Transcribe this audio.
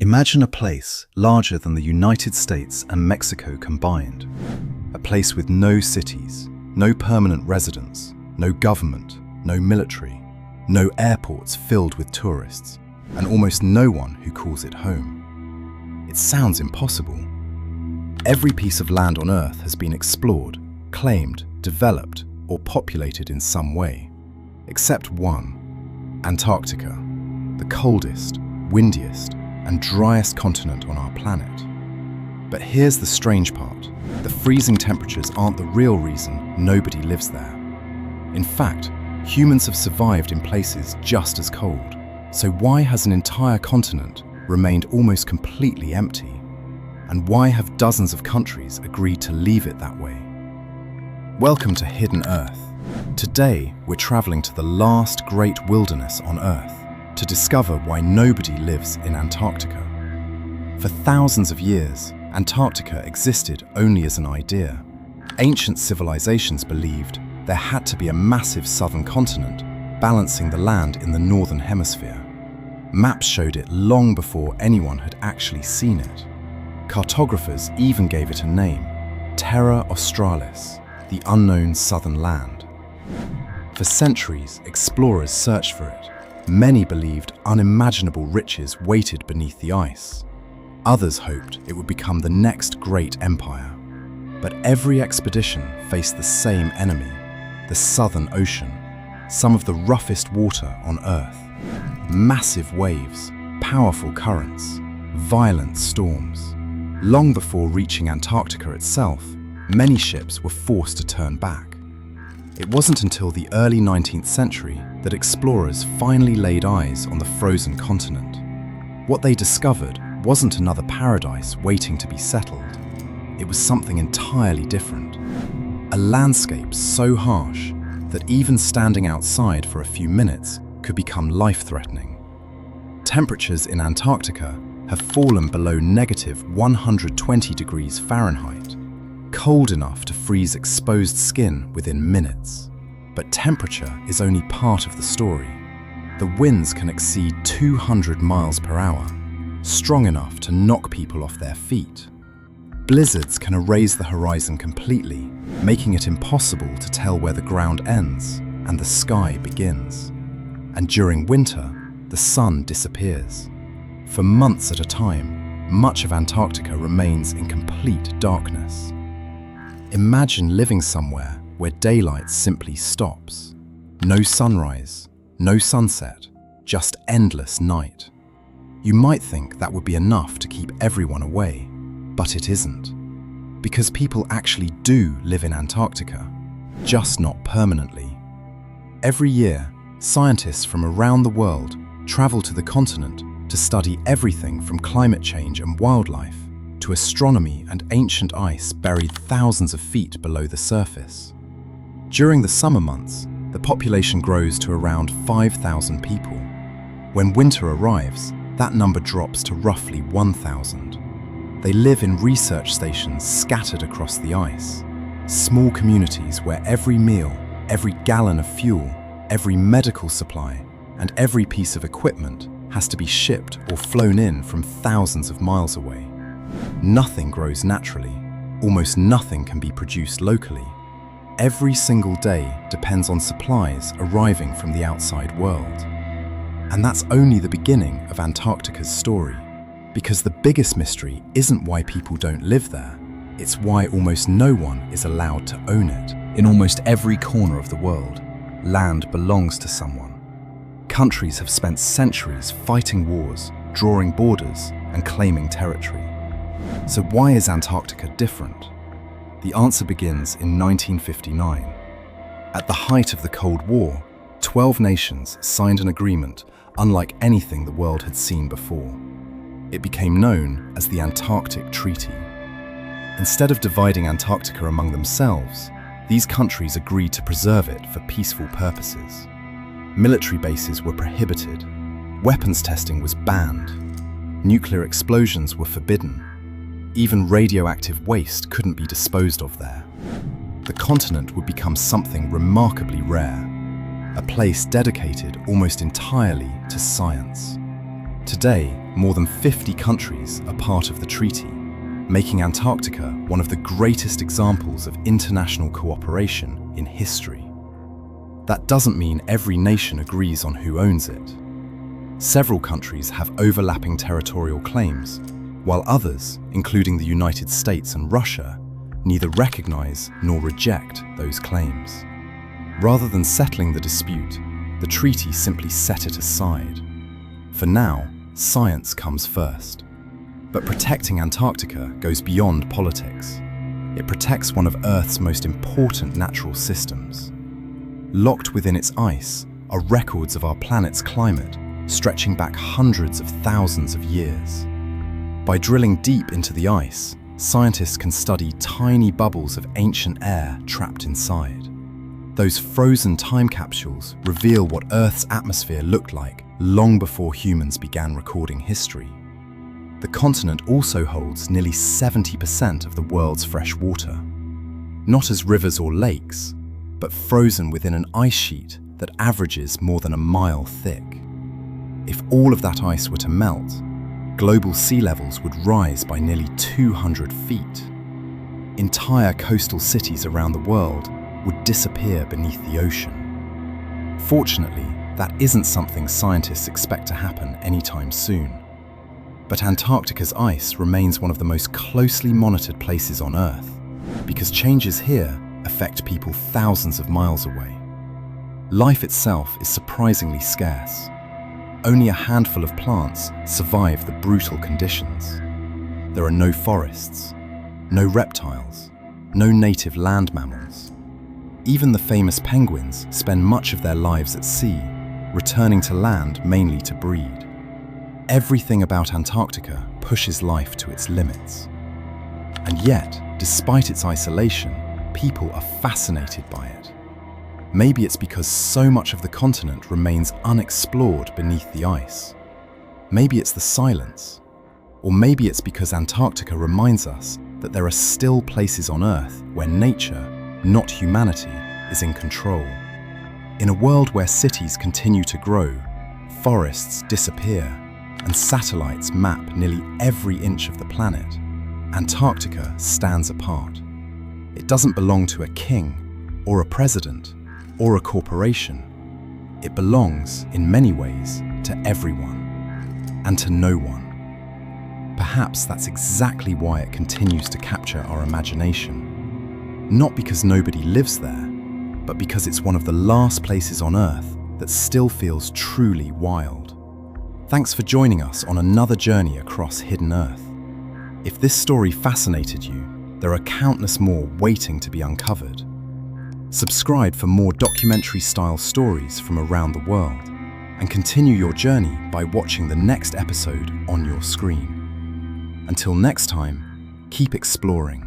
Imagine a place larger than the United States and Mexico combined. A place with no cities, no permanent residents, no government, no military, no airports filled with tourists, and almost no one who calls it home. It sounds impossible. Every piece of land on Earth has been explored, claimed, developed, or populated in some way, except one: Antarctica, the coldest, windiest, and driest continent on our planet. But here's the strange part: the freezing temperatures aren't the real reason nobody lives there. In fact, humans have survived in places just as cold. So why has an entire continent remained almost completely empty? And why have dozens of countries agreed to leave it that way? Welcome to Hidden Earth. Today, we're traveling to the last great wilderness on Earth to discover why nobody lives in Antarctica. For thousands of years, Antarctica existed only as an idea. Ancient civilizations believed there had to be a massive southern continent balancing the land in the northern hemisphere. Maps showed it long before anyone had actually seen it. Cartographers even gave it a name: Terra Australis, the unknown southern land. For centuries, explorers searched for it. Many believed unimaginable riches waited beneath the ice. Others hoped it would become the next great empire. But every expedition faced the same enemy: the Southern Ocean, some of the roughest water on Earth. Massive waves, powerful currents, violent storms. Long before reaching Antarctica itself, many ships were forced to turn back. It wasn't until the early 19th century that explorers finally laid eyes on the frozen continent. What they discovered wasn't another paradise waiting to be settled. It was something entirely different. A landscape so harsh that even standing outside for a few minutes could become life-threatening. Temperatures in Antarctica have fallen below -120 degrees Fahrenheit, cold enough to freeze exposed skin within minutes. But temperature is only part of the story. The winds can exceed 200 miles per hour, strong enough to knock people off their feet. Blizzards can erase the horizon completely, making it impossible to tell where the ground ends and the sky begins. And during winter, the sun disappears. For months at a time, much of Antarctica remains in complete darkness. Imagine living somewhere where daylight simply stops. No sunrise, no sunset, just endless night. You might think that would be enough to keep everyone away, but it isn't. Because people actually do live in Antarctica, just not permanently. Every year, scientists from around the world travel to the continent to study everything from climate change and wildlife to astronomy and ancient ice buried thousands of feet below the surface. During the summer months, the population grows to around 5,000 people. When winter arrives, that number drops to roughly 1,000. They live in research stations scattered across the ice, small communities where every meal, every gallon of fuel, every medical supply, and every piece of equipment has to be shipped or flown in from thousands of miles away. Nothing grows naturally. Almost nothing can be produced locally. Every single day depends on supplies arriving from the outside world. And that's only the beginning of Antarctica's story. Because the biggest mystery isn't why people don't live there, it's why almost no one is allowed to own it. In almost every corner of the world, land belongs to someone. Countries have spent centuries fighting wars, drawing borders, and claiming territory. So why is Antarctica different? The answer begins in 1959. At the height of the Cold War, 12 nations signed an agreement unlike anything the world had seen before. It became known as the Antarctic Treaty. Instead of dividing Antarctica among themselves, these countries agreed to preserve it for peaceful purposes. Military bases were prohibited. Weapons testing was banned. Nuclear explosions were forbidden. Even radioactive waste couldn't be disposed of there. The continent would become something remarkably rare, a place dedicated almost entirely to science. Today, more than 50 countries are part of the treaty, making Antarctica one of the greatest examples of international cooperation in history. That doesn't mean every nation agrees on who owns it. Several countries have overlapping territorial claims, while others, including the United States and Russia, neither recognize nor reject those claims. Rather than settling the dispute, the treaty simply set it aside. For now, science comes first. But protecting Antarctica goes beyond politics. It protects one of Earth's most important natural systems. Locked within its ice are records of our planet's climate, stretching back hundreds of thousands of years. By drilling deep into the ice, scientists can study tiny bubbles of ancient air trapped inside. Those frozen time capsules reveal what Earth's atmosphere looked like long before humans began recording history. The continent also holds nearly 70% of the world's fresh water. Not as rivers or lakes, but frozen within an ice sheet that averages more than a mile thick. If all of that ice were to melt, global sea levels would rise by nearly 200 feet. Entire coastal cities around the world would disappear beneath the ocean. Fortunately, that isn't something scientists expect to happen anytime soon. But Antarctica's ice remains one of the most closely monitored places on Earth, because changes here affect people thousands of miles away. Life itself is surprisingly scarce. Only a handful of plants survive the brutal conditions. There are no forests, no reptiles, no native land mammals. Even the famous penguins spend much of their lives at sea, returning to land mainly to breed. Everything about Antarctica pushes life to its limits. And yet, despite its isolation, people are fascinated by it. Maybe it's because so much of the continent remains unexplored beneath the ice. Maybe it's the silence. Or maybe it's because Antarctica reminds us that there are still places on Earth where nature, not humanity, is in control. In a world where cities continue to grow, forests disappear, and satellites map nearly every inch of the planet, Antarctica stands apart. It doesn't belong to a king, or a president, or a corporation. It belongs, in many ways, to everyone, and to no one. Perhaps that's exactly why it continues to capture our imagination. Not because nobody lives there, but because it's one of the last places on Earth that still feels truly wild. Thanks for joining us on another journey across Hidden Earth. If this story fascinated you, there are countless more waiting to be uncovered. Subscribe for more documentary-style stories from around the world, and continue your journey by watching the next episode on your screen. Until next time, keep exploring.